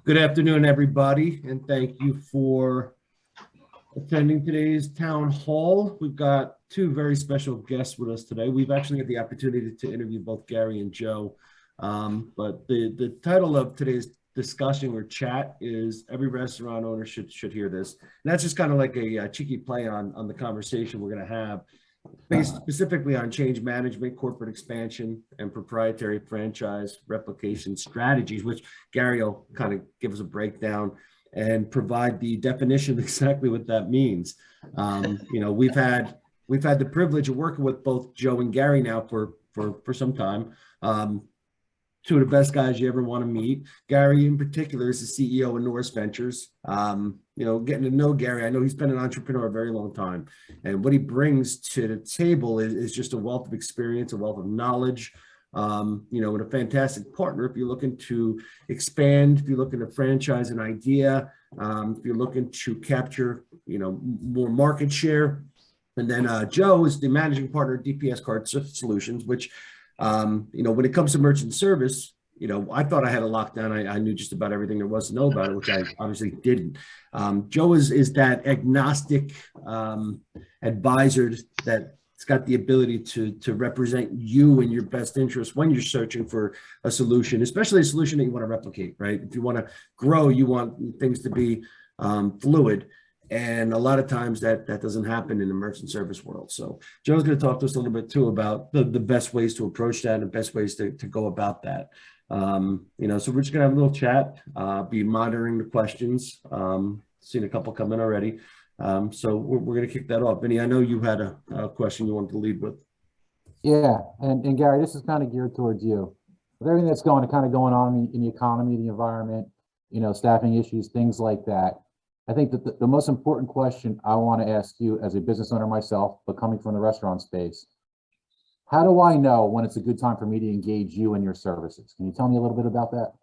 Good afternoon, everybody, and thank you for attending today's town hall. We've got two very special guests with us today. We've actually had the opportunity to interview both Gary and Joe, but the title of today's discussion or chat is "Every Restaurant Owner Should Hear This." And that's just kind of like a cheeky play on the conversation we're going to have, based specifically on change management, corporate expansion, and proprietary franchise replication strategies, which Gary will kind of give us a breakdown and provide the definition of exactly what that means. We've had the privilege of working with both Joe and Gary now for some time. Two of the best guys you ever want to meet. Gary in particular is the CEO of Norris Ventures. Getting to know Gary, I know he's been an entrepreneur a very long time. And what he brings to the table is just a wealth of experience, a wealth of knowledge, and a fantastic partner if you're looking to expand, if you're looking to franchise an idea, if you're looking to capture, more market share. And then Joe is the managing partner of DPS Card Solutions, which when it comes to merchant service, I thought I had a lockdown. I knew just about everything there was to know about it, which I obviously didn't. Joe is that agnostic advisor that's got the ability to represent you in your best interest when you're searching for a solution, especially a solution that you want to replicate, right? If you want to grow, you want things to be fluid. And a lot of times that doesn't happen in the merchant service world. So Joe's going to talk to us a little bit too about the best ways to approach that and the best ways to go about that. So we're just going to have a little chat, be monitoring the questions. Seen a couple come in already. So we're going to kick that off. Vinny, I know you had a question you wanted to lead with. Yeah. And Gary, this is kind of geared towards you. With everything that's going on in the economy, the environment, staffing issues, things like that. I think that the most important question I want to ask you as a business owner myself, but coming from the restaurant space, how do I know when it's a good time for me to engage you in your services? Can you tell me a little bit about that?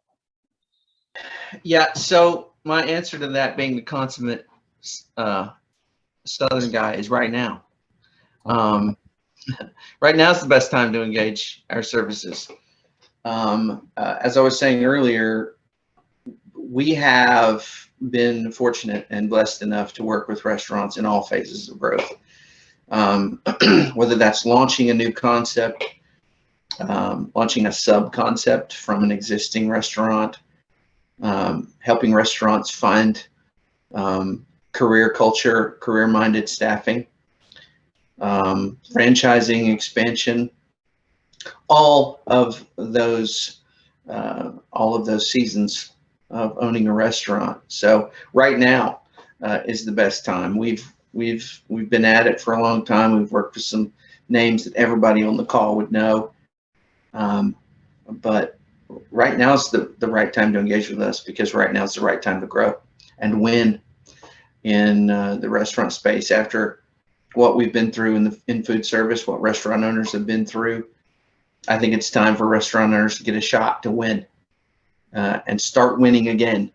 Yeah, so my answer to that, being the consummate Southern guy, is right now. Right now is the best time to engage our services. As I was saying earlier, we have been fortunate and blessed enough to work with restaurants in all phases of growth. Whether that's launching a new concept, launching a sub-concept from an existing restaurant, helping restaurants find career culture, career-minded staffing, franchising expansion, all of those seasons of owning a restaurant. So right now is the best time. We've been at it for a long time. We've worked with some names that everybody on the call would know, but right now is the right time to engage with us, because right now is the right time to grow and win in the restaurant space. After what we've been through in food service, what restaurant owners have been through, I think it's time for restaurant owners to get a shot to win. And start winning again.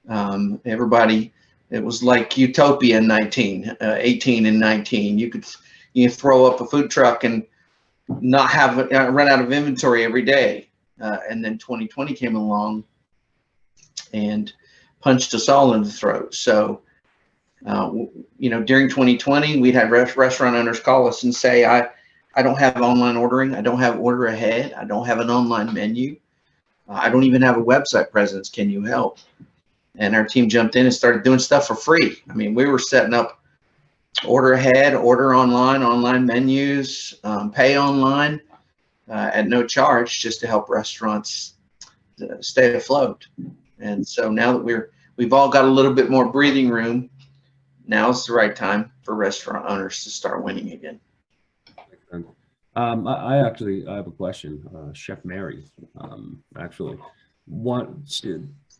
Everybody, it was like utopia in 18 and 19. You throw up a food truck and not have run out of inventory every day. And then 2020 came along and punched us all in the throat. So, during 2020, we'd had restaurant owners call us and say, I don't have online ordering. I don't have order ahead. I don't have an online menu. I don't even have a website presence. Can you help? And our team jumped in and started doing stuff for free. I mean, we were setting up order ahead, order online menus, pay online at no charge, just to help restaurants stay afloat. And so now that we've all got a little bit more breathing room, now's the right time for restaurant owners to start winning again. I have a question, Chef Mary. Actually,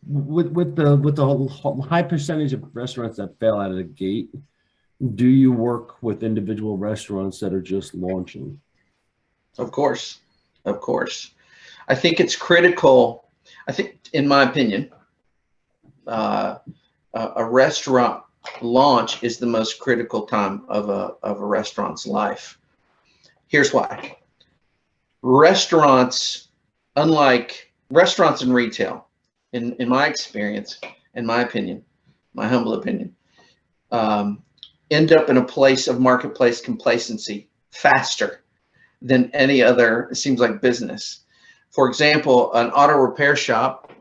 with the high percentage of restaurants that fail out of the gate, do you work with individual restaurants that are just launching? Of course. I think it's critical. I think, in my opinion, a restaurant launch is the most critical time of a restaurant's life. Here's why. Restaurants, unlike restaurants and retail, in my experience, in my opinion, my humble opinion, end up in a place of marketplace complacency faster than any other, it seems like, business. For example, an auto repair shop,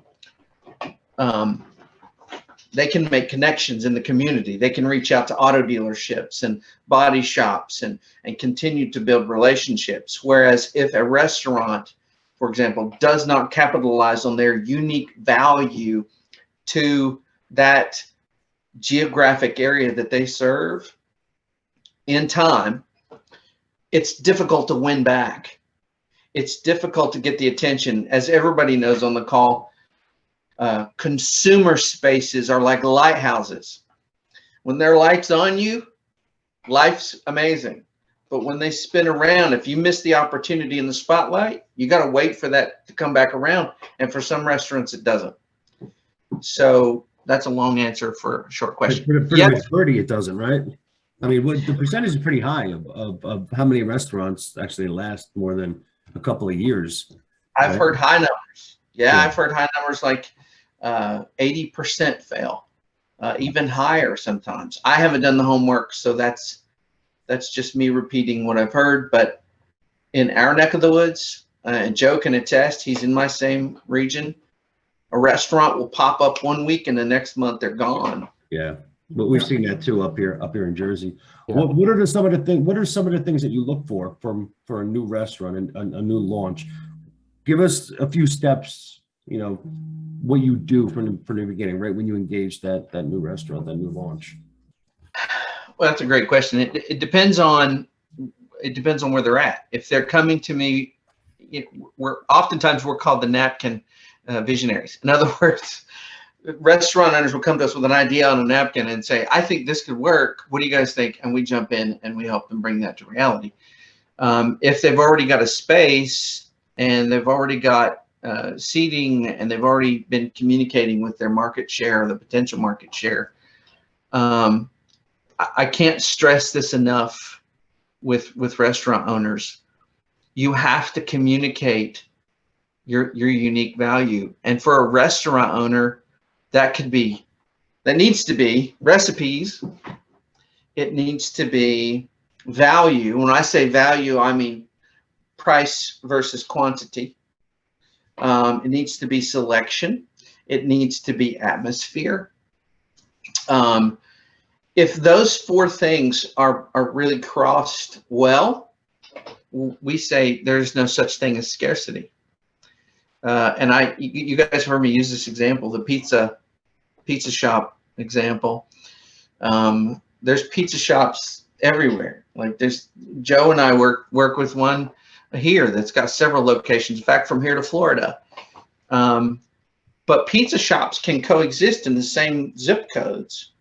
they can make connections in the community. They can reach out to auto dealerships and body shops and continue to build relationships. Whereas if a restaurant, for example, does not capitalize on their unique value to that geographic area that they serve in time, it's difficult to win back. It's difficult to get the attention. As everybody knows on the call, consumer spaces are like lighthouses. When their light's on you, life's amazing. But when they spin around, if you miss the opportunity in the spotlight, you got to wait for that to come back around. And for some restaurants, it doesn't. So that's a long answer for a short question. For the majority, it doesn't, right? I mean, the percentage is pretty high of how many restaurants actually last more than a couple of years. I've heard high numbers. Yeah, Yeah. I've heard high numbers like 80% fail, even higher sometimes. I haven't done the homework, so that's just me repeating what I've heard. But in our neck of the woods, and Joe can attest, he's in my same region, a restaurant will pop up one week and the next month they're gone. Yeah, but we've seen that too up here in Jersey. Yeah. What are some of the things? What are some of the things that you look for a new restaurant and a new launch? Give us a few steps. You know, what you do from the beginning, right when you engage that new restaurant, that new launch. Well, that's a great question. It depends on where they're at. If they're coming to me, oftentimes we're called the napkin visionaries. In other words, restaurant owners will come to us with an idea on a napkin and say, I think this could work. What do you guys think? And we jump in and we help them bring that to reality. If they've already got a space and they've already got seating and they've already been communicating with their market share or the potential market share, I can't stress this enough with restaurant owners. You have to communicate your unique value. And for a restaurant owner, that needs to be recipes. It needs to be value. When I say value, I mean price versus quantity. It needs to be selection. It needs to be atmosphere. If those four things are really crossed well, we say there's no such thing as scarcity. And you guys heard me use this example, the pizza shop example. There's pizza shops everywhere. Like Joe and I work with one here that's got several locations, in fact, from here to Florida. But pizza shops can coexist in the same zip codes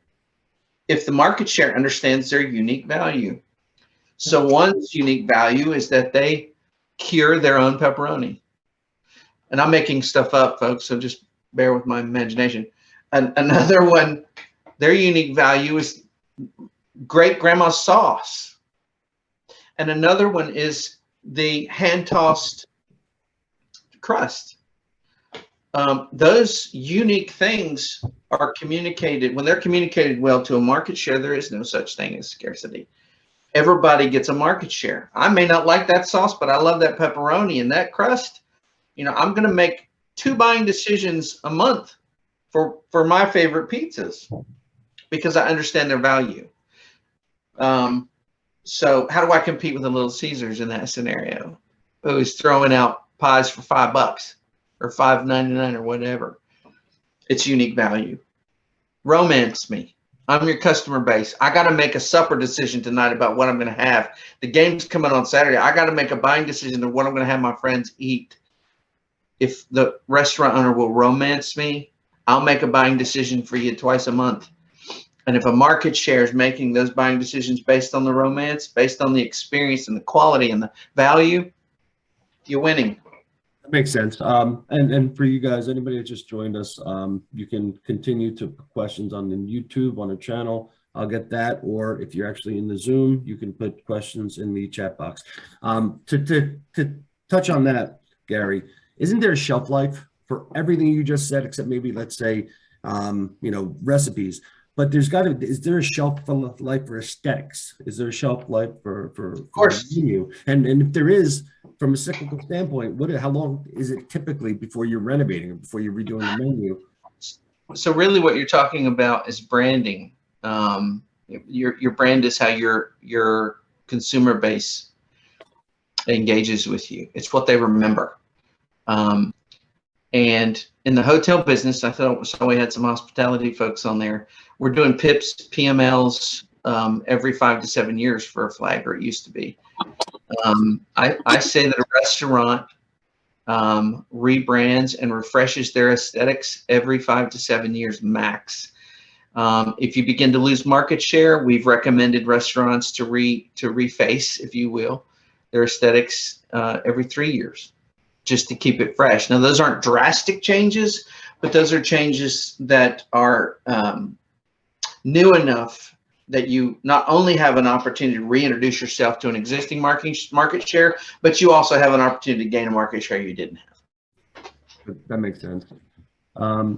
if the market share understands their unique value. So one's unique value is that they cure their own pepperoni. And I'm making stuff up, folks, so just bear with my imagination. And another one, their unique value is great grandma's sauce. And another one is the hand-tossed crust. Those unique things are communicated. When they're communicated well to a market share, there is no such thing as scarcity. Everybody gets a market share. I may not like that sauce, but I love that pepperoni and that crust. You know, I'm going to make 2 buying decisions a month for my favorite pizzas because I understand their value. So how do I compete with a Little Caesars in that scenario? Who's throwing out pies for $5 or $5.99 or whatever? It's unique value. Romance me. I'm your customer base. I got to make a supper decision tonight about what I'm going to have. The game's coming on Saturday. I got to make a buying decision of what I'm going to have my friends eat. If the restaurant owner will romance me, I'll make a buying decision for you twice a month. And if a market share is making those buying decisions based on the romance, based on the experience and the quality and the value, you're winning. That makes sense. And for you guys, anybody that just joined us, you can continue to put questions on the YouTube on the channel. I'll get that. Or if you're actually in the Zoom, you can put questions in the chat box. To touch on that, Gary, isn't there a shelf life for everything you just said, except maybe, let's say, recipes. But is there a shelf life for aesthetics? Is there a shelf life for Of course. menu? And if there is, from a cyclical standpoint, how long is it typically before you're renovating or before you're redoing the menu? So really what you're talking about is branding. Your brand is how your consumer base engages with you. It's what they remember. And in the hotel business, I thought we had some hospitality folks on there. We're doing PIPs, PMLs every 5 to 7 years for a flag, or it used to be. I say that a restaurant rebrands and refreshes their aesthetics every 5 to 7 years max. If you begin to lose market share, we've recommended restaurants to reface, if you will, their aesthetics every 3 years, just to keep it fresh. Now, those aren't drastic changes, but those are changes that are new enough that you not only have an opportunity to reintroduce yourself to an existing market share, but you also have an opportunity to gain a market share you didn't have. That makes sense.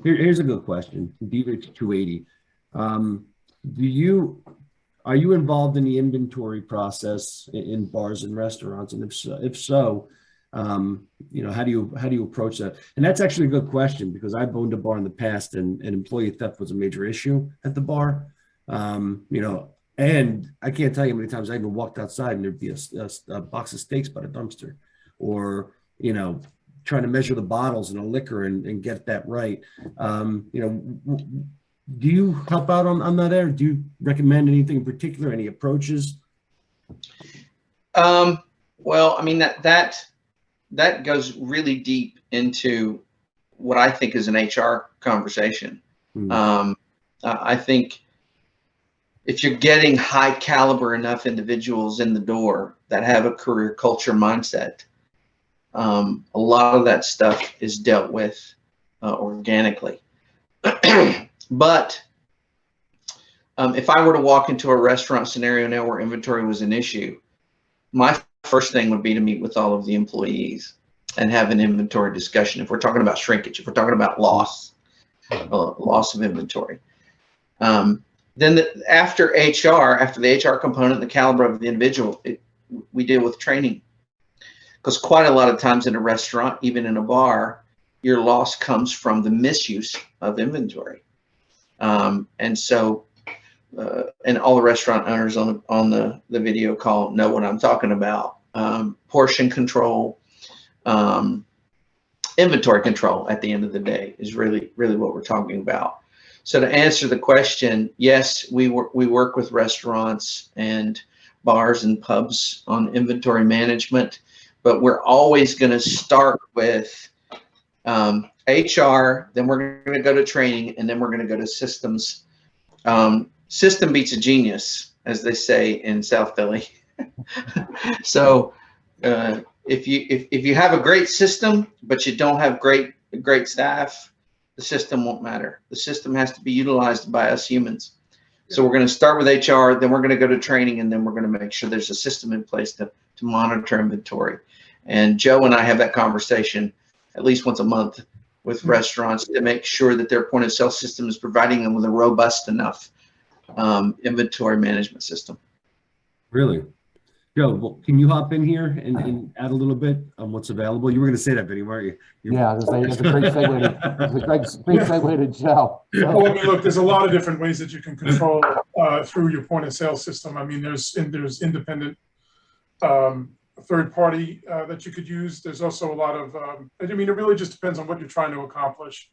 Here's a good question. DH 280. Are you involved in the inventory process in bars and restaurants? And if so, how do you approach that? And that's actually a good question, because I've owned a bar in the past, and employee theft was a major issue at the bar. And I can't tell you how many times I even walked outside and there'd be a box of steaks by the dumpster, or trying to measure the bottles in a liquor and get that right. Do you help out on that area? Do you recommend anything in particular, any approaches? Well, I mean, that goes really deep into what I think is an HR conversation. I think if you're getting high caliber enough individuals in the door that have a career culture mindset, a lot of that stuff is dealt with organically. But if I were to walk into a restaurant scenario now where inventory was an issue, my first thing would be to meet with all of the employees and have an inventory discussion. If we're talking about shrinkage, if we're talking about loss of inventory. Then after the HR component, the caliber of the individual, we deal with training. Because quite a lot of times in a restaurant, even in a bar, your loss comes from the misuse of inventory. And so, and all the restaurant owners on the video call know what I'm talking about. Portion control, inventory control at the end of the day is really what we're talking about. So to answer the question, yes, we work with restaurants and bars and pubs on inventory management, but we're always going to start with HR, then we're going to go to training, and then we're going to go to systems. System beats a genius, as they say in South Philly. So if you have a great system, but you don't have great staff, the system won't matter. The system has to be utilized by us humans. So we're going to start with HR, then we're going to go to training, and then we're going to make sure there's a system in place to monitor inventory. And Joe and I have that conversation at least once a month with restaurants to make sure that their point of sale system is providing them with a robust enough inventory management system. Really? Joe, well, can you hop in here and add a little bit on what's available? You were going to say that, Vinny, weren't you? Yeah, it's a great segue to Joe. Well, I mean, look, there's a lot of different ways that you can control through your point of sale system. I mean, there's independent third party that you could use. There's also a lot of, I mean, it really just depends on what you're trying to accomplish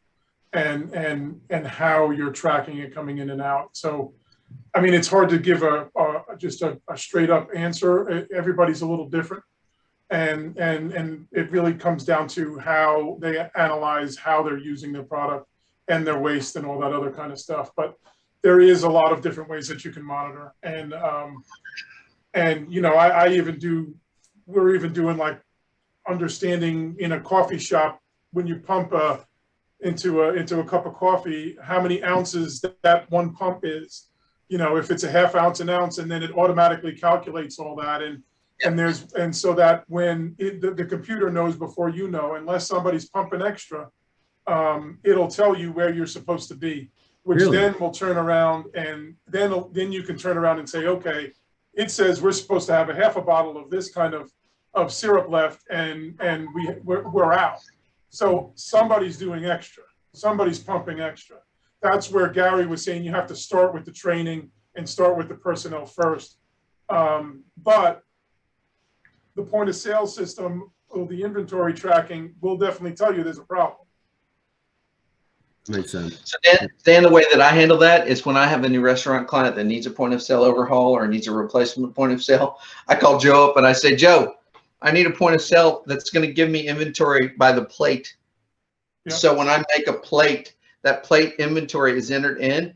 and how you're tracking it coming in and out. So, I mean, it's hard to give just a straight up answer. Everybody's a little different. And it really comes down to how they analyze how they're using their product and their waste and all that other kind of stuff. But there is a lot of different ways that you can monitor. And you know, we're even doing like understanding in a coffee shop, when you pump into a cup of coffee, how many ounces that one pump is. You know, if it's a half ounce, an ounce, and then it automatically calculates all that. And so that when the computer knows before you know, unless somebody's pumping extra, it'll tell you where you're supposed to be, which Really? then will turn around, and then you can turn around and say, okay, it says we're supposed to have a half a bottle of this kind of syrup left, and we're out. So somebody's doing extra. Somebody's pumping extra. That's where Gary was saying you have to start with the training and start with the personnel first. But the point of sale system or the inventory tracking will definitely tell you there's a problem. Makes sense. So Dan, the way that I handle that is when I have a new restaurant client that needs a point of sale overhaul or needs a replacement point of sale, I call Joe up and I say, Joe, I need a point of sale that's going to give me inventory by the plate. Yeah. So when I make a plate, that plate inventory is entered in.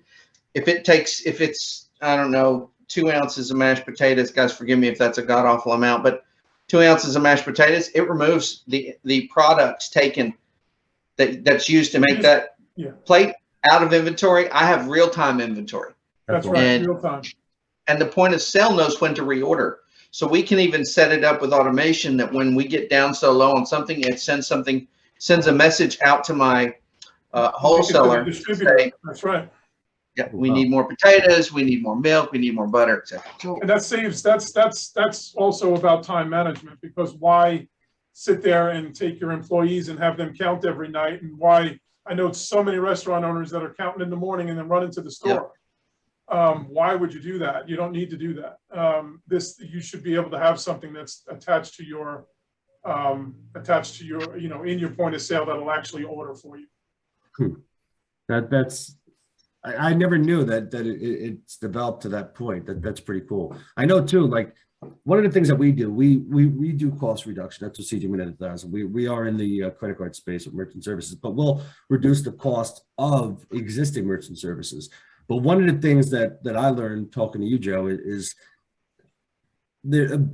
If it's, I don't know, 2 ounces of mashed potatoes, guys, forgive me if that's a god awful amount, but 2 ounces of mashed potatoes, it removes the products taken that's used to make that plate out of inventory. I have real-time inventory. That's right, real time. And the point of sale knows when to reorder. So we can even set it up with automation that when we get down so low on something, it sends a message out to my wholesaler. Distributor. Say, that's right. Yeah, we need more potatoes, we need more milk, we need more butter, etc. And that saves. That's also about time management, because why sit there and take your employees and have them count every night? And why, I know so many restaurant owners that are counting in the morning and then run into the store. Yep. Why would you do that? You don't need to do that. You should be able to have something that's attached to your, in your point of sale that'll actually order for you. I never knew that it's developed to that point. That's pretty cool. I know too, like one of the things that we do, we do cost reduction. That's what CJ Minute does. We are in the credit card space with merchant services, but we'll reduce the cost of existing merchant services. But one of the things that I learned talking to you, Joe, is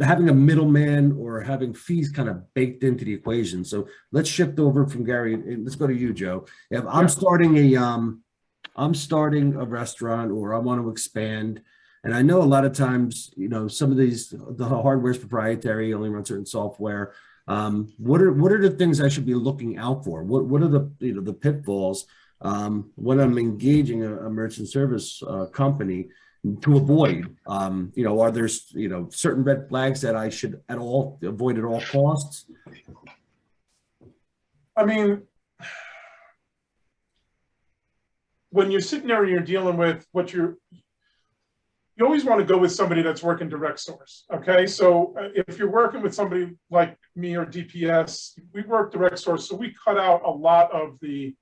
having a middleman or having fees kind of baked into the equation. So let's shift over from Gary and let's go to you, Joe. If I'm starting a restaurant or I want to expand, and I know a lot of times, some of the hardware is proprietary, only run certain software. What are the things I should be looking out for? What are the pitfalls when I'm engaging a merchant service company to avoid? Are there certain red flags that I should avoid at all costs? I mean, when you're sitting there and you're dealing with you always want to go with somebody that's working direct source. Okay. So if you're working with somebody like me or DPS, we work direct source. So we cut out a lot of the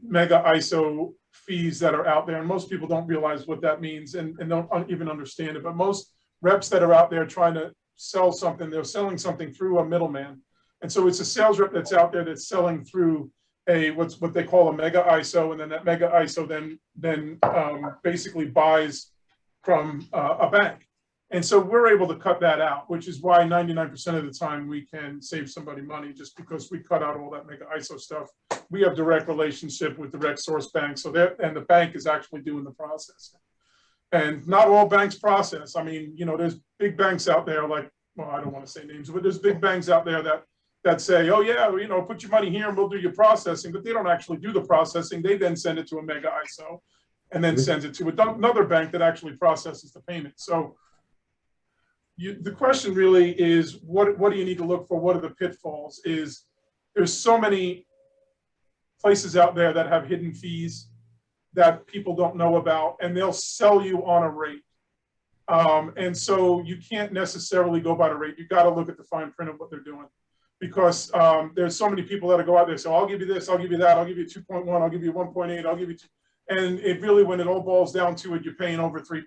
mega ISO fees that are out there. And most people don't realize what that means and don't even understand it. But most reps that are out there trying to sell something, they're selling something through a middleman. And so it's a sales rep that's out there that's selling through what they call a mega ISO, and then that mega ISO then basically buys from a bank. And so we're able to cut that out, which is why 99% of the time we can save somebody money, just because we cut out all that mega ISO stuff. We have direct relationship with direct source banks, and the bank is actually doing the processing. And not all banks process. I mean, there's big banks out there like, well, I don't want to say names, but there's big banks out there that say, oh yeah, put your money here and we'll do your processing, but they don't actually do the processing. They then send it to a mega ISO and then sends it to another bank that actually processes the payment. So the question really is, what do you need to look for? What are the pitfalls? There's so many places out there that have hidden fees that people don't know about, and they'll sell you on a rate. And so you can't necessarily go by the rate. You got to look at the fine print of what they're doing. Because there's so many people that go out there, so I'll give you this, I'll give you that, I'll give you 2.1, I'll give you 1.8, I'll give you 2. And it really, when it all boils down to it, you're paying over 3%.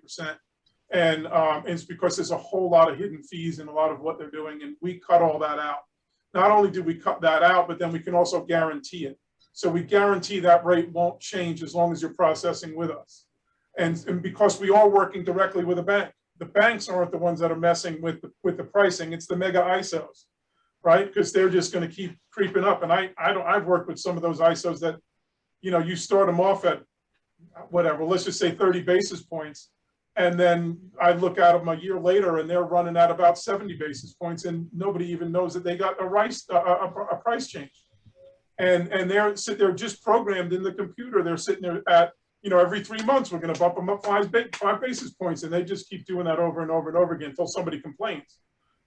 And it's because there's a whole lot of hidden fees in a lot of what they're doing. And we cut all that out. Not only did we cut that out, but then we can also guarantee it. So we guarantee that rate won't change as long as you're processing with us. And because we are working directly with a bank, the banks aren't the ones that are messing with the pricing. It's the mega ISOs. Right? Because they're just going to keep creeping up. And I've worked with some of those ISOs that, you start them off at whatever, let's just say 30 basis points. And then I look at them a year later and they're running at about 70 basis points and nobody even knows that they got a price change. and they're just programmed in the computer. They're sitting there at, every 3 months, we're going to bump them up five basis points. And they just keep doing that over and over and over again until somebody complains.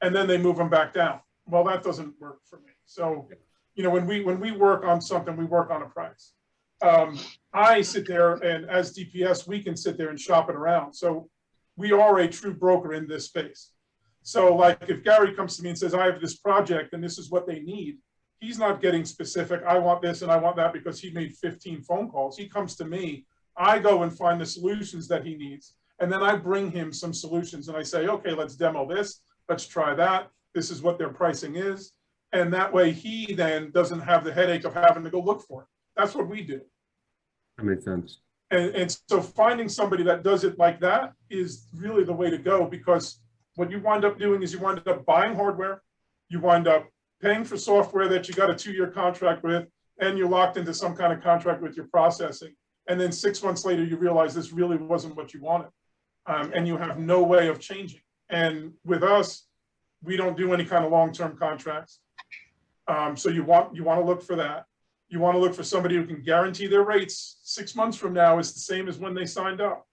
And then they move them back down. Well, that doesn't work for me. So, when we work on something, we work on a price. I sit there, and as DPS, we can sit there and shop it around. So we are a true broker in this space. So like if Gary comes to me and says, I have this project and this is what they need, he's not getting specific. I want this and I want that because he made 15 phone calls. He comes to me, I go and find the solutions that he needs. And then I bring him some solutions and I say, okay, let's demo this. Let's try that. This is what their pricing is. And that way he then doesn't have the headache of having to go look for it. That's what we do. That makes sense. And so finding somebody that does it like that is really the way to go, because what you wind up doing is you wind up buying hardware, you wind up paying for software that you got a 2-year contract with, and you're locked into some kind of contract with your processing. And then 6 months later, you realize this really wasn't what you wanted. And you have no way of changing. And with us, we don't do any kind of long-term contracts. So you want to look for that. You want to look for somebody who can guarantee their rates 6 months from now is the same as when they signed up.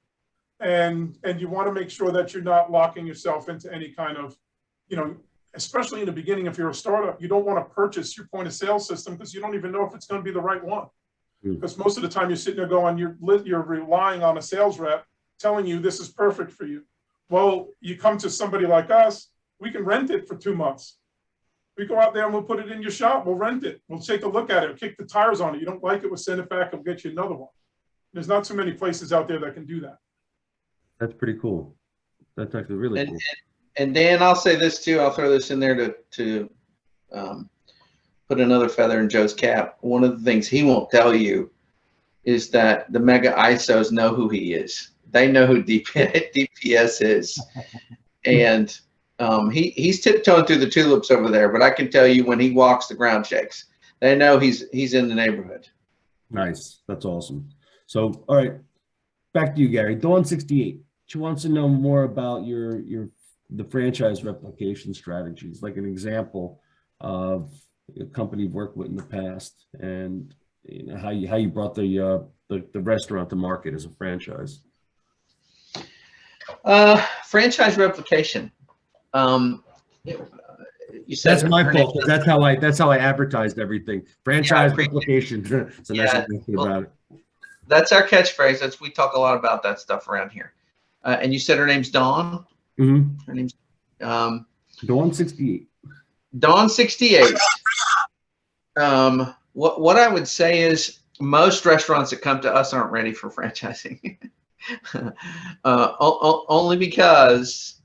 And you want to make sure that you're not locking yourself into any kind of, especially in the beginning, if you're a startup, you don't want to purchase your point of sale system because you don't even know if it's going to be the right one. Because most of the time you're sitting there going, you're relying on a sales rep telling you this is perfect for you. Well, you come to somebody like us, we can rent it for 2 months. We go out there and we'll put it in your shop. We'll rent it. We'll take a look at it, kick the tires on it. You don't like it, we'll send it back and we'll get you another one. There's not too many places out there that can do that. That's pretty cool. That's actually really cool. And Dan, I'll say this too. I'll throw this in there to put another feather in Joe's cap. One of the things he won't tell you is that the mega ISOs know who he is. They know who DPS is. And he's tiptoeing through the tulips over there, but I can tell you when he walks the ground checks, they know he's in the neighborhood. Nice. That's awesome. So, all right, back to you, Gary. Dawn68. She wants to know more about the franchise replication strategies, like an example of a company you've worked with in the past, and how you brought the restaurant to market as a franchise. Franchise replication. You said that's my fault. That's how I advertised everything. Franchise replication. So yeah, that's about it. That's our catchphrase. We talk a lot about that stuff around here. And you said her name's Dawn. Mm-hmm. Her name's Dawn68. Dawn68. What I would say is most restaurants that come to us aren't ready for franchising. Only because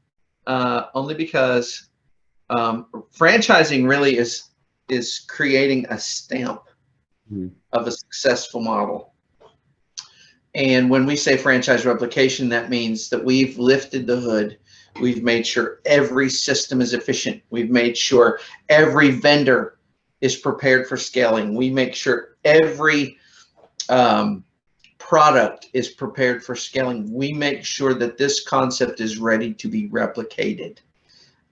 franchising really is creating a stamp of a successful model. And when we say franchise replication, that means that we've lifted the hood. We've made sure every system is efficient. We've made sure every vendor is prepared for scaling. We make sure every product is prepared for scaling. We make sure that this concept is ready to be replicated.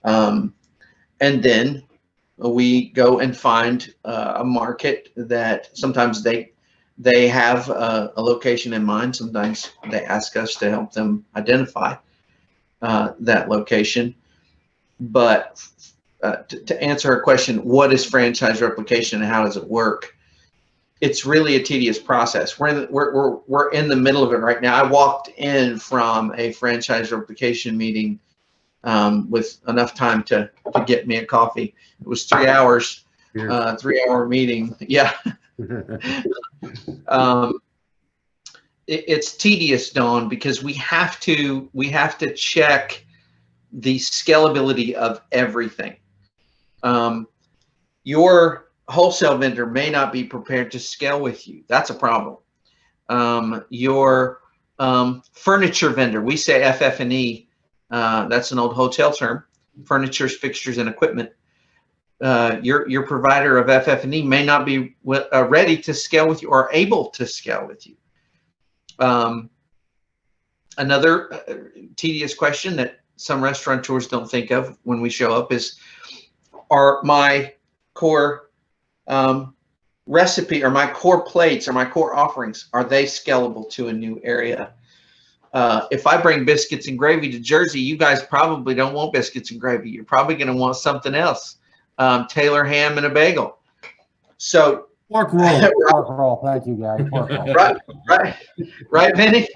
And then we go and find a market that sometimes they have a location in mind. Sometimes they ask us to help them identify that location. But to answer her question, what is franchise replication and how does it work? It's really a tedious process. We're in the middle of it right now. I walked in from a franchise replication meeting with enough time to get me a coffee. It was 3 hours, 3-hour meeting. Yeah. It's tedious, Dawn, because we have to check the scalability of everything. Your wholesale vendor may not be prepared to scale with you. That's a problem. Your furniture vendor, we say FF&E, that's an old hotel term, furnitures, fixtures, and equipment. Your provider of FF&E may not be ready to scale with you or able to scale with you. Another tedious question that some restaurateurs don't think of when we show up is, are my core recipe or my core plates or my core offerings, are they scalable to a new area? If I bring biscuits and gravy to Jersey, you guys probably don't want biscuits and gravy. You're probably going to want something else. Taylor ham and a bagel. So Pork roll. Pork roll. Thank you, Gary. Pork roll. right, Vinny.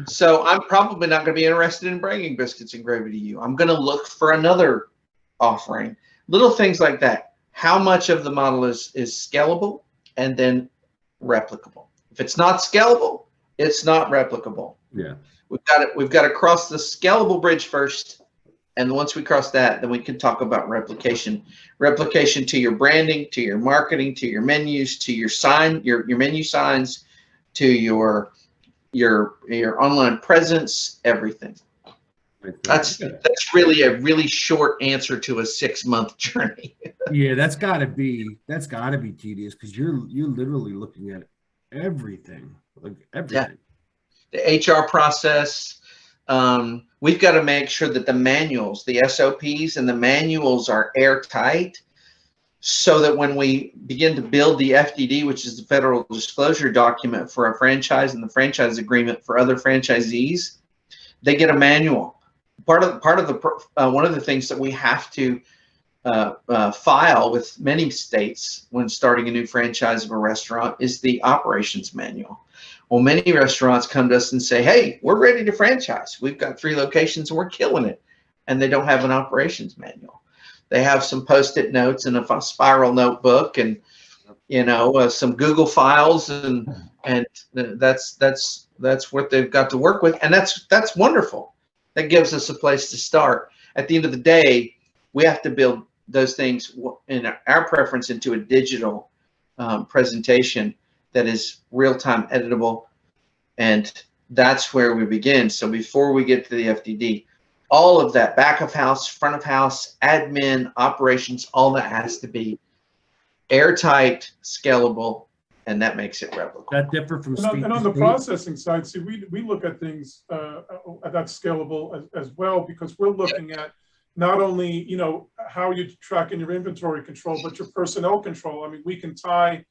So I'm probably not going to be interested in bringing biscuits and gravy to you. I'm going to look for another offering. Little things like that. How much of the model is scalable and then replicable? If it's not scalable, it's not replicable. Yeah. We've got to cross the scalable bridge first. And once we cross that, then we can talk about replication. Replication to your branding, to your marketing, to your menus, to your sign, your menu signs, to your online presence, everything. That's really a really short answer to a 6-month journey. Yeah, that's gotta be tedious because you're literally looking at everything, like everything. Yeah. The HR process. We've got to make sure that the manuals, the SOPs and the manuals are airtight so that when we begin to build the FDD, which is the federal disclosure document for a franchise and the franchise agreement for other franchisees, they get a manual. One of the things that we have to file with many states when starting a new franchise of a restaurant is the operations manual. Well, many restaurants come to us and say, hey, we're ready to franchise. We've got 3 locations and we're killing it. And they don't have an operations manual. They have some Post-it notes and a spiral notebook and, some Google files and that's what they've got to work with. And that's wonderful. That gives us a place to start. At the end of the day, we have to build those things in our preference into a digital presentation that is real-time editable, and that's where we begin. So before we get to the FDD, all of that back of house, front of house, admin, operations, all that has to be airtight, scalable, and that makes it replicable. That differ from state and on the processing side, see, we look at things that's scalable as well, because we're looking at not only how you're tracking your inventory control, but your personnel control. I mean, we could tie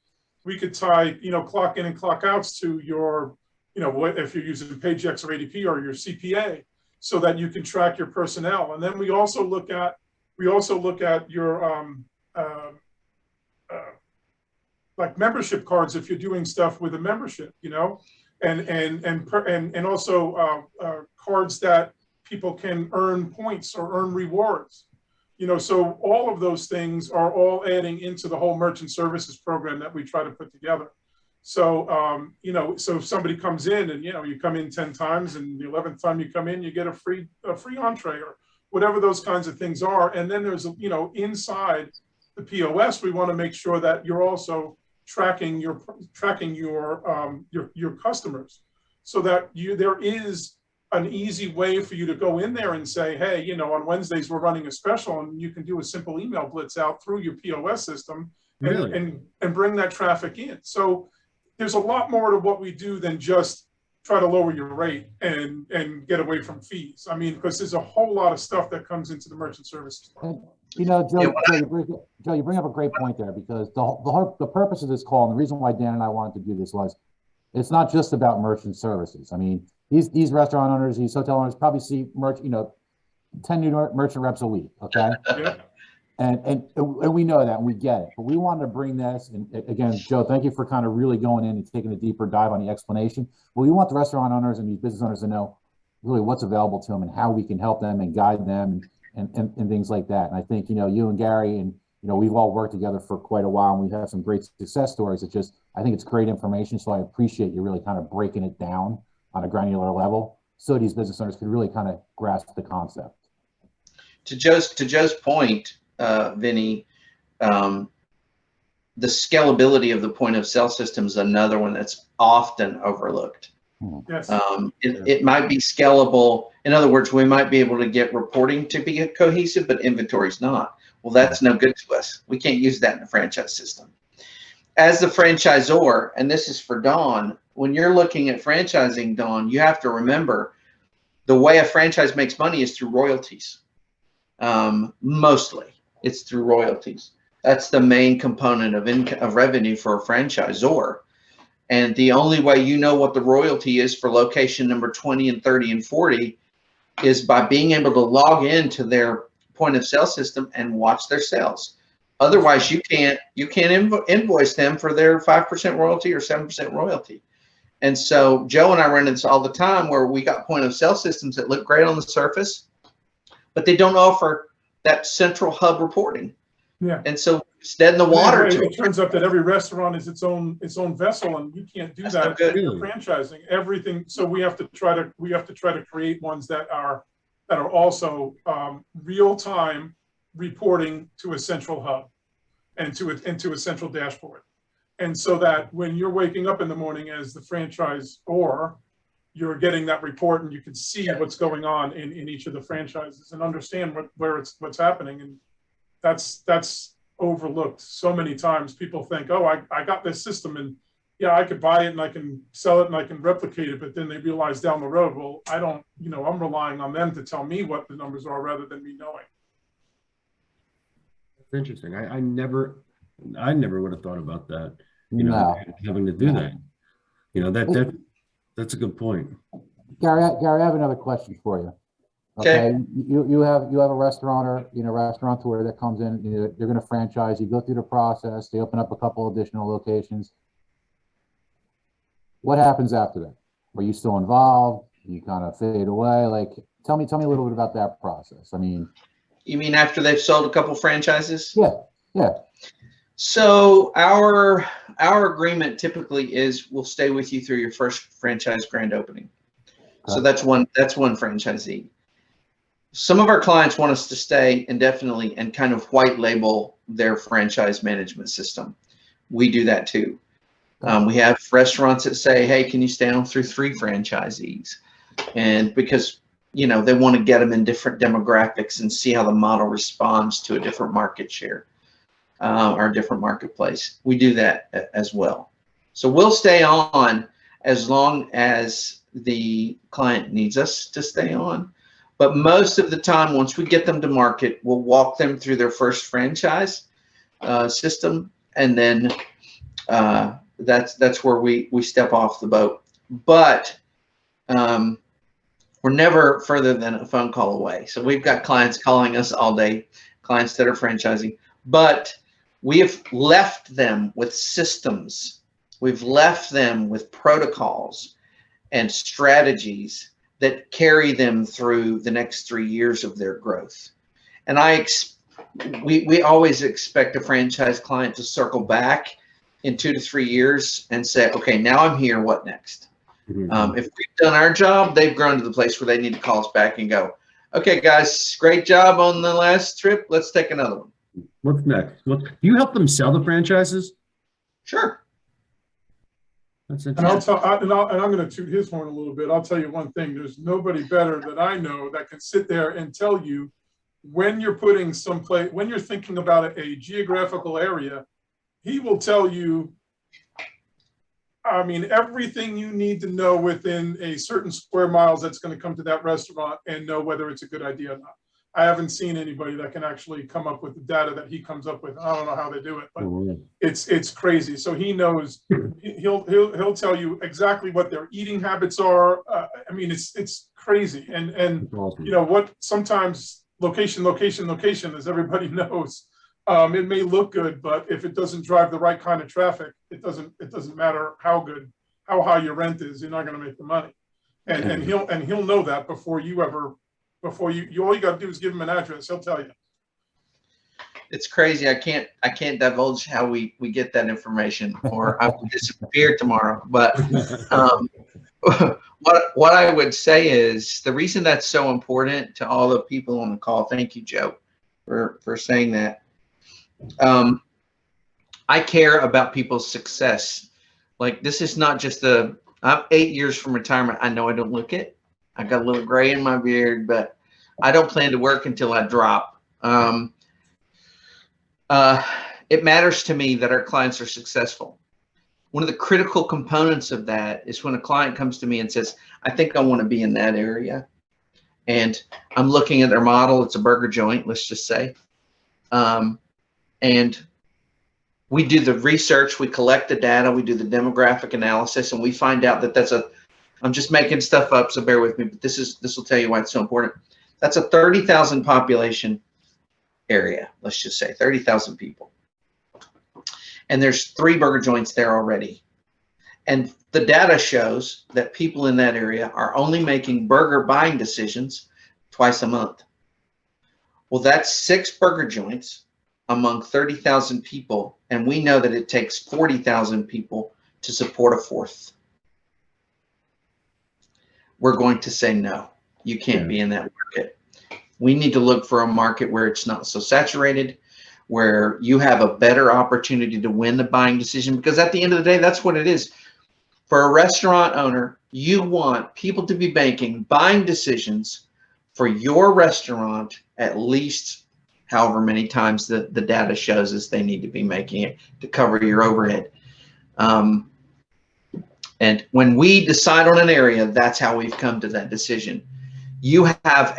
clock in and clock outs to your if you're using Paychex or ADP or your CPA, so that you can track your personnel. And then we also look at your like membership cards if you're doing stuff with a membership, and also cards that people can earn points or earn rewards. So all of those things are all adding into the whole merchant services program that we try to put together. So, so if somebody comes in and, you come in 10 times and the 11th time you come in, you get a free entree or whatever those kinds of things are. And then there's, inside the POS, we want to make sure that you're also tracking your customers, so that there is an easy way for you to go in there and say, hey, on Wednesdays we're running a special, and you can do a simple email blitz out through your POS system and bring that traffic in. So there's a lot more to what we do than just try to lower your rate and get away from fees. I mean, because there's a whole lot of stuff that comes into the merchant services. Joe, you bring up a great point there, because the purpose of this call and the reason why Dan and I wanted to do this was, it's not just about merchant services. I mean, these restaurant owners, these hotel owners probably see 10 new merchant reps a week. Okay. Yeah. And we know that and we get it, but we wanted to bring this. And again, Joe, thank you for kind of really going in and taking a deeper dive on the explanation. Well, we want the restaurant owners and these business owners to know really what's available to them and how we can help them and guide them and things like that. And I think, you and Gary and, we've all worked together for quite a while, and we've had some great success stories. I think it's great information. So I appreciate you really kind of breaking it down on a granular level so these business owners can really kind of grasp the concept. To Joe's point, Vinny, the scalability of the point of sale system is another one that's often overlooked. Yes. It might be scalable. In other words, we might be able to get reporting to be cohesive, but inventory's not. Well, that's no good to us. We can't use that in the franchise system. As the franchisor, and this is for Dawn, when you're looking at franchising, Dawn, you have to remember the way a franchise makes money is through royalties. Mostly it's through royalties. That's the main component of of revenue for a franchisor. And the only way you know what the royalty is for location number 20 and 30 and 40 is by being able to log into their point of sale system and watch their sales. Otherwise, you can't invoice them for their 5% royalty or 7% royalty. And so Joe and I run into this all the time where we got point of sale systems that look great on the surface, but they don't offer that central hub reporting. Yeah. And so it's dead in the water. It turns out that every restaurant is its own vessel, and you can't do that if you're franchising everything. So we have to try to create ones that are also real time reporting to a central hub and to a central dashboard. And so that when you're waking up in the morning as the franchisor, you're getting that report and you can see what's going on in each of the franchises and understand what's happening. And that's overlooked so many times. People think, oh, I got this system and yeah, I could buy it and I can sell it and I can replicate it. But then they realize down the road, well, I don't, I'm relying on them to tell me what the numbers are rather than me knowing. That's interesting. I never would have thought about that. Having to do that. That's a good point. Gary, I have another question for you. Okay. You have a restaurateur that comes in, they're going to franchise, you go through the process, they open up a couple additional locations. What happens after that? Were you still involved? You kind of fade away? Like, tell me a little bit about that process. I mean, you mean after they've sold a couple franchises? Yeah. So our agreement typically is we'll stay with you through your first franchise grand opening. Okay. So that's one franchisee. Some of our clients want us to stay indefinitely and kind of white label their franchise management system. We do that too. We have restaurants that say, hey, can you stay on through 3 franchisees? And because, they want to get them in different demographics and see how the model responds to a different market share or a different marketplace. We do that as well. So we'll stay on as long as the client needs us to stay on. But most of the time, once we get them to market, we'll walk them through their first franchise system, and then that's where we step off the boat. But we're never further than a phone call away. So we've got clients calling us all day, clients that are franchising, but we have left them with systems. We've left them with protocols and strategies that carry them through the next 3 years of their growth. And we always expect a franchise client to circle back in 2 to 3 years and say, okay, now I'm here, what next? Mm-hmm. If we've done our job, they've grown to the place where they need to call us back and go, okay, guys, great job on the last trip. Let's take another one. What's next? Do you help them sell the franchises? Sure. That's interesting. And I'm going to toot his horn a little bit. I'll tell you one thing. There's nobody better that I know that can sit there and tell you when you're putting when you're thinking about a geographical area, he will tell you, I mean, everything you need to know within a certain square miles that's going to come to that restaurant and know whether it's a good idea or not. I haven't seen anybody that can actually come up with the data that he comes up with. I don't know how they do it, but it's crazy. So he knows. He'll tell you exactly what their eating habits are. I mean, it's crazy. And awesome. What sometimes location, as everybody knows, it may look good, but if it doesn't drive the right kind of traffic, it doesn't matter how high your rent is. You're not going to make the money. And he'll know that before you all you got to do is give him an address. He'll tell you. It's crazy. I can't divulge how we get that information, or I will disappear tomorrow. But what I would say is the reason that's so important to all the people on the call. Thank you, Joe, for saying that. I care about people's success. Like, this is not just I'm 8 years from retirement. I know I don't look it. I got a little gray in my beard, but I don't plan to work until I drop. It matters to me that our clients are successful. One of the critical components of that is when a client comes to me and says, I think I want to be in that area. And I'm looking at their model. It's a burger joint, let's just say. And We do the research, we collect the data, we do the demographic analysis, and we find out that I'm just making stuff up, so bear with me, but this will tell you why it's so important. That's a 30,000 population area, let's just say 30,000 people. And there's 3 burger joints there already. And the data shows that people in that area are only making burger buying decisions twice a month. Well, that's 6 burger joints among 30,000 people, and we know that it takes 40,000 people to support a 4th. We're going to say no, you can't be in that market. We need to look for a market where it's not so saturated, where you have a better opportunity to win the buying decision, because at the end of the day, that's what it is. For a restaurant owner, you want people to be making buying decisions for your restaurant at least however many times the data shows us they need to be making it to cover your overhead. And when we decide on an area, that's how we've come to that decision. You have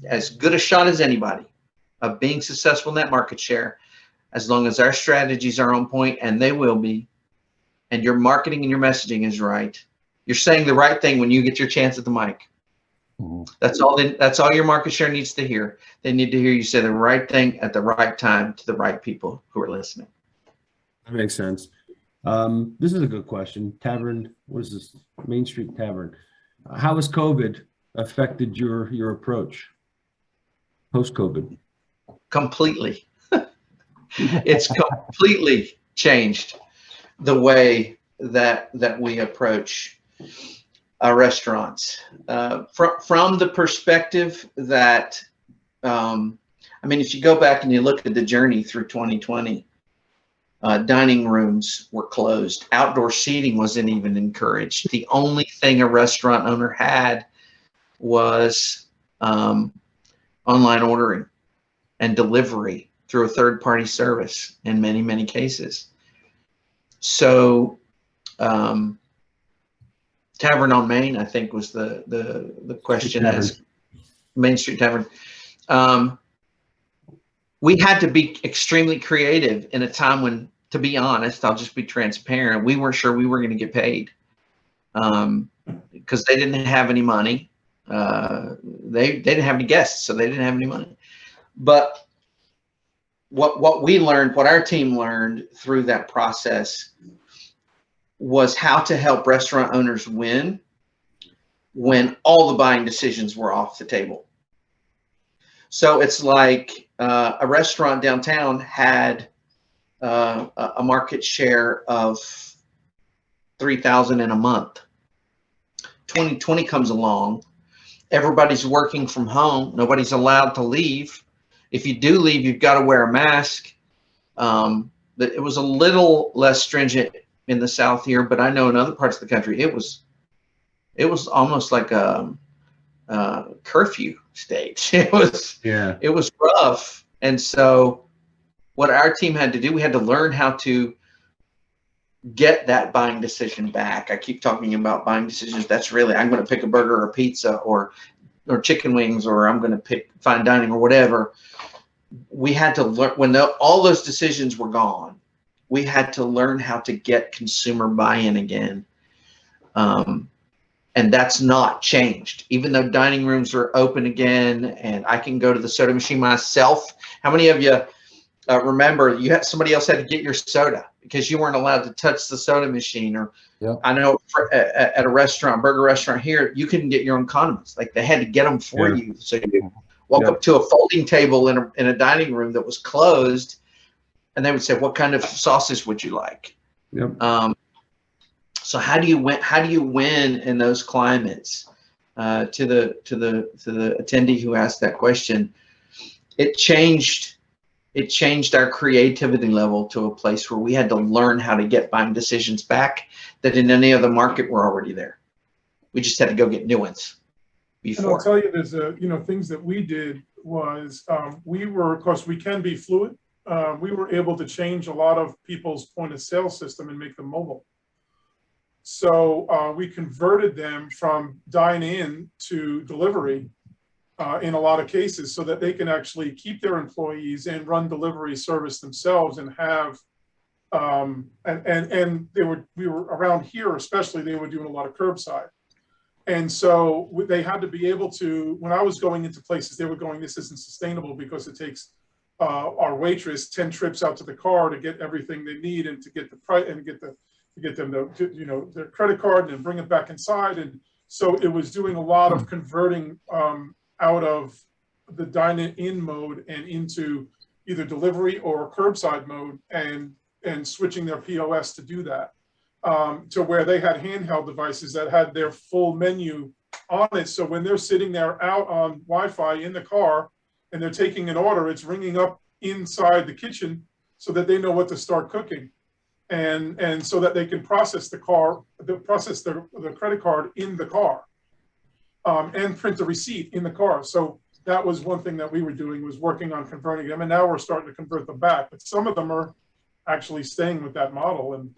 as good a shot as anybody of being successful in that market share, as long as our strategies are on point, and they will be, and your marketing and your messaging is right. You're saying the right thing when you get your chance at the mic. That's all your market share needs to hear. They need to hear you say the right thing at the right time to the right people who are listening. That makes sense. This is a good question. Tavern, what is this? Main Street Tavern. How has COVID affected your approach post-COVID? Completely. It's completely changed the way that we approach our restaurants. From the perspective that, I mean, if you go back and you look at the journey through 2020, dining rooms were closed. Outdoor seating wasn't even encouraged. The only thing a restaurant owner had was online ordering and delivery through a third-party service in many, many cases. So Tavern on Main, I think, was the question. As Main Street Tavern. We had to be extremely creative in a time when, to be honest, I'll just be transparent, we weren't sure we were going to get paid because they didn't have any money. They didn't have any guests, so they didn't have any money. But what we learned, what our team learned through that process, was how to help restaurant owners win when all the buying decisions were off the table. So it's like a restaurant downtown had a market share of 3,000 in a month. 2020 comes along. Everybody's working from home. Nobody's allowed to leave. If you do leave, you've got to wear a mask. It was a little less stringent in the South here, but I know in other parts of the country, it was almost like a curfew state. It was rough. And so what our team had to do, we had to learn how to get that buying decision back. I keep talking about buying decisions. That's really, I'm going to pick a burger or pizza or chicken wings, or I'm going to pick fine dining or whatever. We had to learn, when all those decisions were gone, we had to learn how to get consumer buy-in again. And that's not changed. Even though dining rooms are open again and I can go to the soda machine myself. How many of you remember somebody else had to get your soda because you weren't allowed to touch the soda machine? Or I know at a restaurant, burger restaurant here, you couldn't get your own condiments. Like they had to get them for you. So you walk up to a folding table in a dining room that was closed, and they would say, "What kind of sausage would you like?" So how do you win? How do you win in those climates? To the attendee who asked that question, it changed our creativity level to a place where we had to learn how to get buying decisions back that in any other market were already there. We just had to go get new ones before. And I'll tell you, there's things that we did was we were, of course, we can be fluid. We were able to change a lot of people's point of sale system and make them mobile. So we converted them from dine-in to delivery in a lot of cases so that they can actually keep their employees and run delivery service themselves and have And we were around here, especially, they were doing a lot of curbside. And so they had to be able to, when I was going into places, they were going, this isn't sustainable because it takes our waitress 10 trips out to the car to get everything they need and to get the price and to get them to, their credit card and then bring it back inside. And so it was doing a lot of converting out of the dine-in mode and into either delivery or curbside mode, and switching their POS to do that, to where they had handheld devices that had their full menu on it. So when they're sitting there out on Wi-Fi in the car and they're taking an order, it's ringing up inside the kitchen so that they know what to start cooking, and so that they can process the credit card in the car, and print the receipt in the car. So that was one thing that we were doing, was working on converting them, and now we're starting to convert them back. But some of them are actually staying with that model, and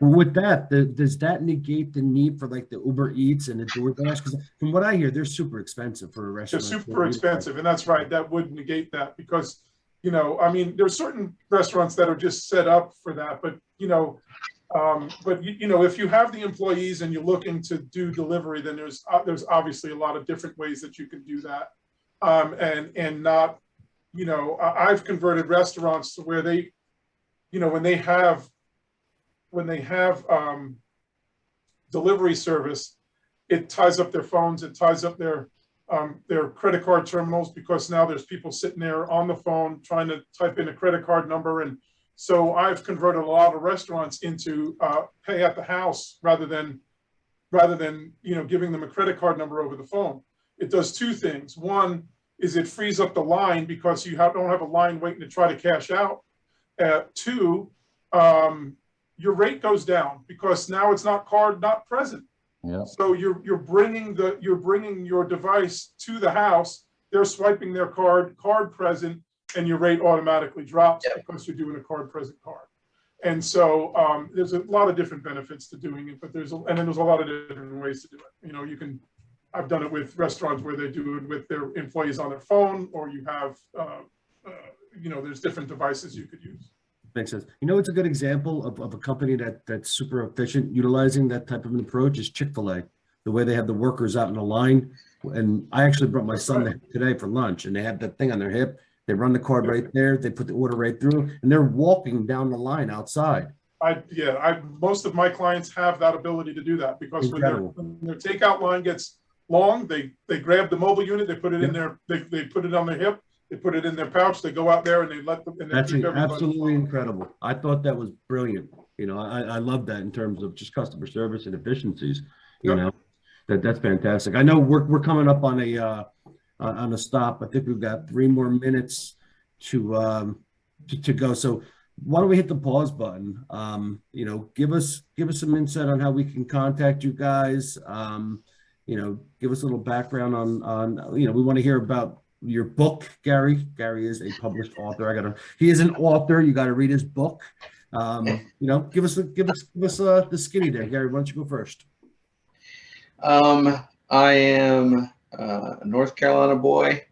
with that, does that negate the need for like the Uber Eats and the DoorDash? Because from what I hear, they're super expensive for a restaurant. They're super expensive, and that's right. That would negate that because, I mean, there's certain restaurants that are just set up for that, but if you have the employees and you're looking to do delivery, then there's obviously a lot of different ways that you can do that, and not, I've converted restaurants to where they, when they have delivery service, it ties up their phones, it ties up their credit card terminals, because now there's people sitting there on the phone trying to type in a credit card number. And so I've converted a lot of restaurants into pay at the house rather than giving them a credit card number over the phone. It does two things. One is it frees up the line because you don't have a line waiting to try to cash out. Two, your rate goes down because now it's not card not present. Yeah. So you're bringing your device to the house. They're swiping their card present, and your rate automatically drops because you're doing a card present card. And so there's a lot of different benefits to doing it, but there's a lot of different ways to do it. I've done it with restaurants where they do it with their employees on their phone, or you have, there's different devices you could use. Makes sense. It's a good example of a company that's super efficient utilizing that type of an approach is Chick-Fil-A. The way they have the workers out in the line. And I actually brought my son there today for lunch, and they have that thing on their hip. They run the card right there. They put the order right through, and they're walking down the line outside. Most of my clients have that ability to do that, because when their takeout line gets long, they grab the mobile unit, they put it in there, they put it on their hip, they put it in their pouch, they go out there and they let them. And that's absolutely incredible. I thought that was brilliant. I love that in terms of just customer service and efficiencies. That's fantastic. I know we're coming up on a stop. I think we've got 3 more minutes to go. So why don't we hit the pause button? Give us some insight on how we can contact you guys. Give us a little background on we want to hear about your book, Gary. Gary is a published author. He is an author. You got to read his book. Give us the skinny there, Gary. Why don't you go first? I am a North Carolina boy.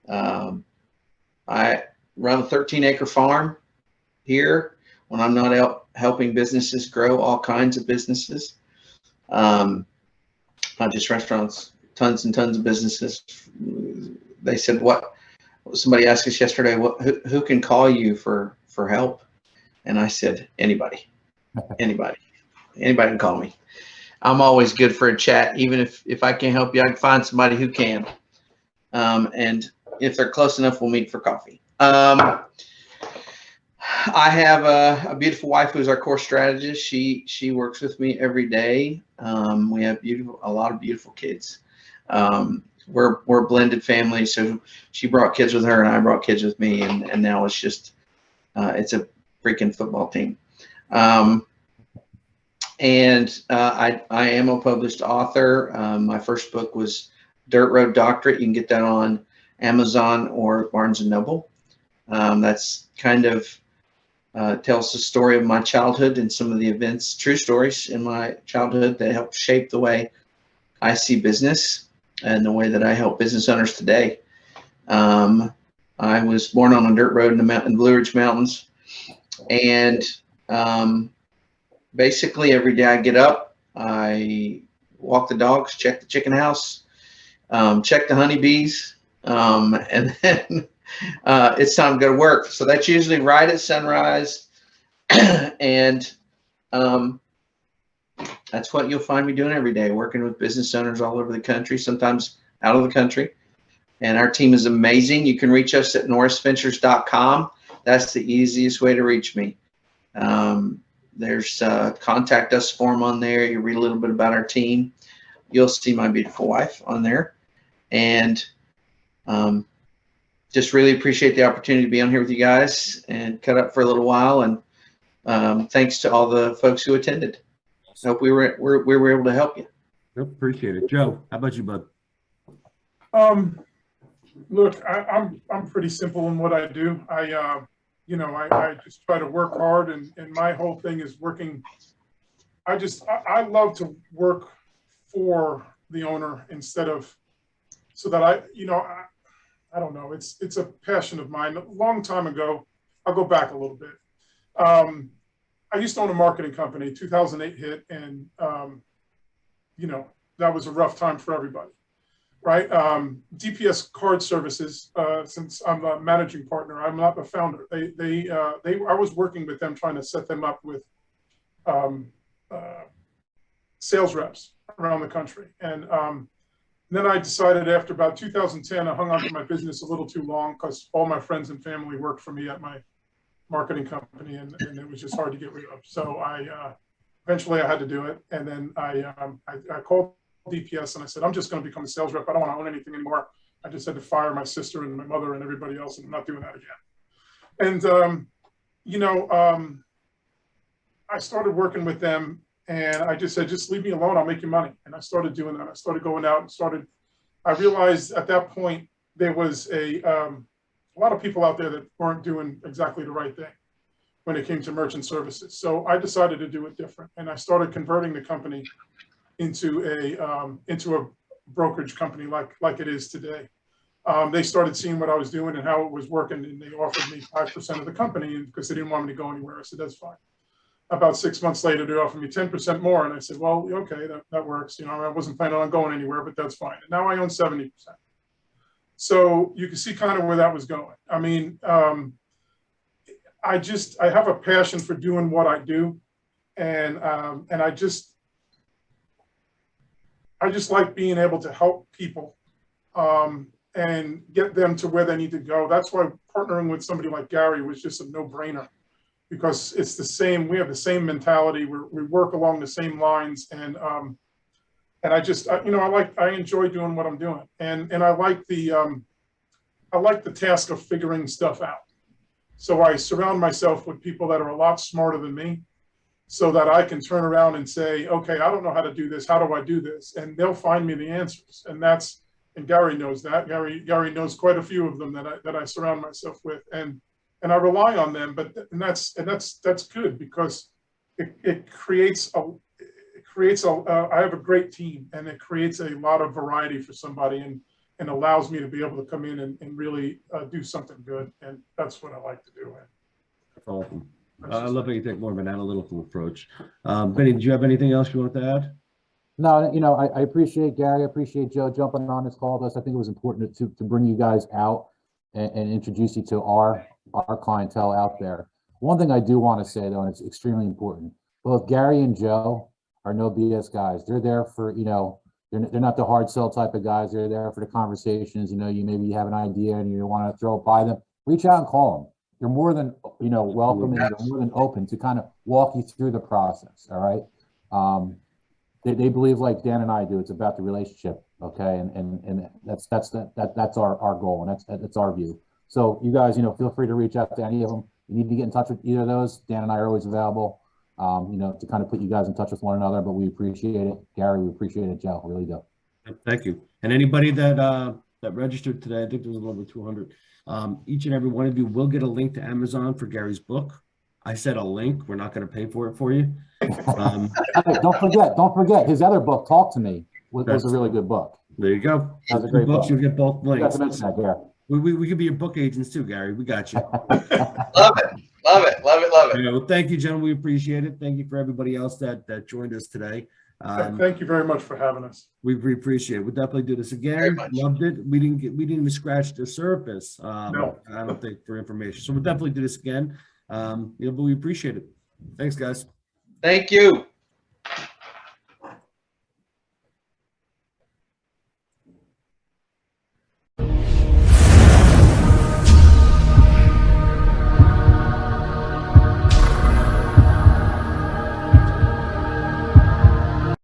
I run a 13-acre farm here when I'm not out helping businesses grow all kinds of businesses. Not just restaurants, tons and tons of businesses. They said, somebody asked us yesterday, who can call you for help? And I said, anybody can call me. I'm always good for a chat. Even if I can't help you, I can find somebody who can. And if they're close enough, we'll meet for coffee. I have a beautiful wife who's our core strategist. She works with me every day. We have a lot of beautiful kids. We're a blended family. So she brought kids with her and I brought kids with me. And now it's just, it's a freaking football team. And I am a published author. My first book was Dirt Road Doctorate. You can get that on Amazon or Barnes & Noble. That's kind of tells the story of my childhood and some of the events, true stories in my childhood that helped shape the way I see business and the way that I help business owners today. I was born on a dirt road in the Blue Ridge Mountains And basically every day I get up, I walk the dogs, check the chicken house, check the honeybees, and then it's time to go to work. So that's usually right at sunrise. And that's what you'll find me doing every day, working with business owners all over the country, sometimes out of the country. And our team is amazing. You can reach us at norrisventures.com. That's the easiest way to reach me. There's a contact us form on there. You read a little bit about our team. You'll see my beautiful wife on there. And just really appreciate the opportunity to be on here with you guys and cut up for a little while. And thanks to all the folks who attended. I hope we were able to help you. Appreciate it. Joe, how about you, bud? Look, I'm pretty simple in what I do. I just try to work hard, and my whole thing is working. I love to work for the owner instead of, so that I don't know. It's a passion of mine. A long time ago, I'll go back a little bit. I used to own a marketing company. 2008 hit, and that was a rough time for everybody, right? DPS Card Services. Since I'm a managing partner, I'm not the founder. I was working with them, trying to set them up with sales reps around the country, and then I decided after about 2010, I hung on to my business a little too long because all my friends and family worked for me at my marketing company, and it was just hard to get rid of. So eventually I had to do it. And then I called DPS and I said, I'm just going to become a sales rep. I don't want to own anything anymore. I just had to fire my sister and my mother and everybody else, and I'm not doing that again. And, I started working with them, and I just said, just leave me alone. I'll make you money. And I started doing that. I started going out and I realized at that point, there was a lot of people out there that weren't doing exactly the right thing when it came to merchant services. So I decided to do it different. And I started converting the company into a brokerage company like it is today. They started seeing what I was doing and how it was working, and they offered me 5% of the company because they didn't want me to go anywhere. I said, that's fine. About 6 months later, they offered me 10% more. And I said, well, okay, that works. I wasn't planning on going anywhere, but that's fine. And now I own 70%. So you can see kind of where that was going. I mean, I have a passion for doing what I do. And I just like being able to help people and get them to where they need to go. That's why partnering with somebody like Gary was just a no-brainer, because it's the same. We have the same mentality. We work along the same lines, and I enjoy doing what I'm doing, and I like the task of figuring stuff out. So I surround myself with people that are a lot smarter than me, so that I can turn around and say, okay, I don't know how to do this. How do I do this? And they'll find me the answers. And Gary knows that. Gary knows quite a few of them that I surround myself with, and I rely on them. But that's good, because it creates I have a great team, and it creates a lot of variety for somebody, and allows me to be able to come in and really do something good. And that's what I like to do. That's awesome. I love how you take more of an analytical approach. Benny, did you have anything else you wanted to add? No, I appreciate Gary. I appreciate Joe jumping on this call with us. I think it was important to bring you guys out and introduce you to our clientele out there. One thing I do want to say, though, and it's extremely important, both Gary and Joe are no BS guys. They're there for, they're not the hard sell type of guys. They're there for the conversations. Maybe you have an idea and you want to throw it by them. Reach out and call them. You're more than, welcome, and you're more than open to kind of walk you through the process. All right. They believe like Dan and I do. It's about the relationship. Okay. And that's our goal. And that's our view. So you guys, feel free to reach out to any of them. You need to get in touch with either of those. Dan and I are always available, to kind of put you guys in touch with one another, but we appreciate it. Gary, we appreciate it. Joe, really do. Thank you. And anybody that registered today, I think there was a little over 200. Each and every one of you will get a link to Amazon for Gary's book. I said a link. We're not going to pay for it for you. Hey, don't forget his other book, Talk to Me, was a really good book. There you go. That's a great book. You'll get both links. You got to mention that, Gary. We could be your book agents too, Gary. We got you. Love it. Love it. Love it. Love it. Yeah, well, thank you, gentlemen. We appreciate it. Thank you for everybody else that joined us today. Thank you very much for having us. We appreciate it. We'll definitely do this Very again. much. Loved it. We didn't even scratch the surface. No. I don't think, for information. So we'll definitely do this again. But we appreciate it. Thanks, guys. Thank you.